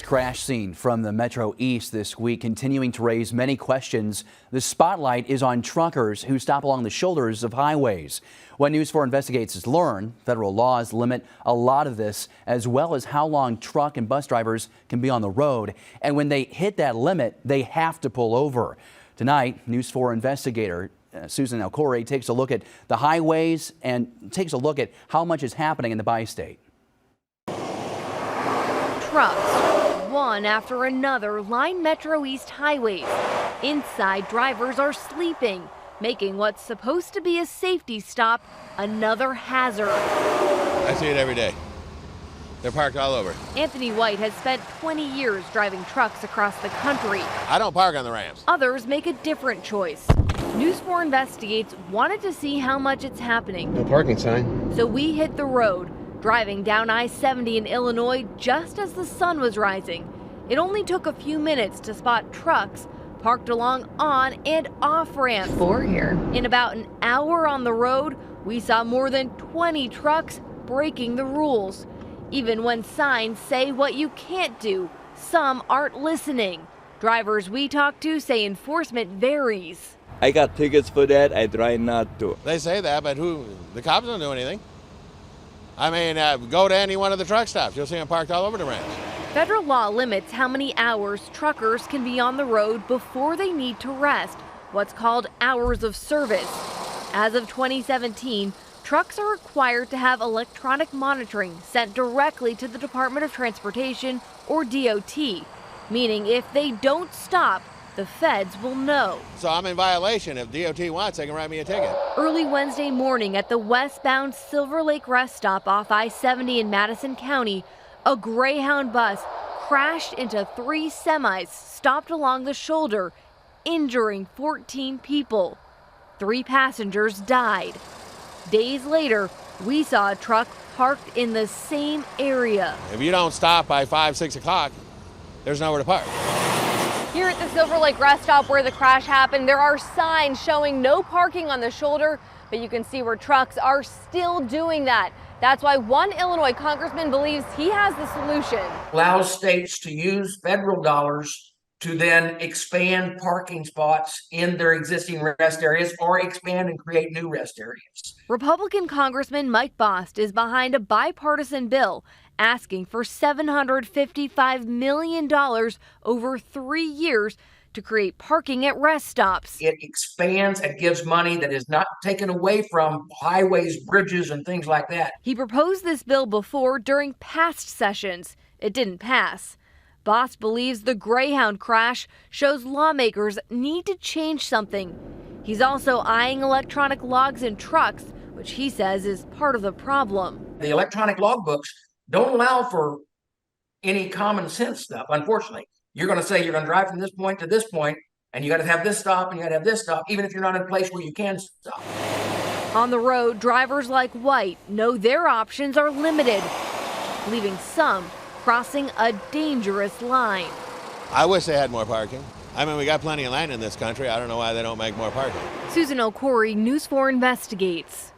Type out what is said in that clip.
crash scene from the Metro East this week, continuing to raise many questions. The spotlight is on truckers who stop along the shoulders of highways. What News 4 Investigates has learned, federal laws limit a lot of this, as well as how long truck and bus drivers can be on the road. And when they hit that limit, they have to pull over. Tonight, News 4 investigator Susan Elkhoury takes a look at the highways and takes a look at how much is happening in the bi-state. Trucks, one after another, line Metro East highways. Inside, drivers are sleeping, making what's supposed to be a safety stop another hazard. I see it every day. They're parked all over. Anthony White has spent 20 years driving trucks across the country. I don't park on the ramps. Others make a different choice. News 4 Investigates wanted to see how much it's happening. No parking sign. So we hit the road, driving down I-70 in Illinois just as the sun was rising. It only took a few minutes to spot trucks parked along on and off ramps. 4 here. In about an hour on the road, we saw more than 20 trucks breaking the rules. Even when signs say what you can't do, some aren't listening. Drivers we talked to say enforcement varies. I got tickets for that. I try not to. They say that, but the cops don't do anything. I mean, go to any one of the truck stops. You'll see them parked all over the ramps. Federal law limits how many hours truckers can be on the road before they need to rest, what's called hours of service. As of 2017, trucks are required to have electronic monitoring sent directly to the Department of Transportation, or DOT, meaning if they don't stop, the feds will know. So I'm in violation. If DOT wants, they can write me a ticket. Early Wednesday morning at the westbound Silver Lake rest stop off I-70 in Madison County, a Greyhound bus crashed into 3 semis stopped along the shoulder, injuring 14 people. 3 passengers died. Days later, we saw a truck parked in the same area. If you don't stop by 5, 6 o'clock, there's nowhere to park. Here at the Silver Lake rest stop where the crash happened, there are signs showing no parking on the shoulder, but you can see where trucks are still doing that. That's why one Illinois congressman believes he has the solution. Allows states to use federal dollars to then expand parking spots in their existing rest areas or expand and create new rest areas. Republican Congressman Mike Bost is behind a bipartisan bill asking for $755 million over 3 years to create parking at rest stops. It expands and gives money that is not taken away from highways, bridges, and things like that. He proposed this bill before during past sessions. It didn't pass. Bost believes the Greyhound crash shows lawmakers need to change something. He's also eyeing electronic logs in trucks, which he says is part of the problem. The electronic logbooks don't allow for any common sense stuff, unfortunately. You're going to say you're going to drive from this point to this point, and you got to have this stop, and you got to have this stop, even if you're not in a place where you can stop. On the road, drivers like White know their options are limited, leaving some crossing a dangerous line. I wish they had more parking. I mean, we got plenty of land in this country. I don't know why they don't make more parking. Susan Elkhoury, News 4 Investigates.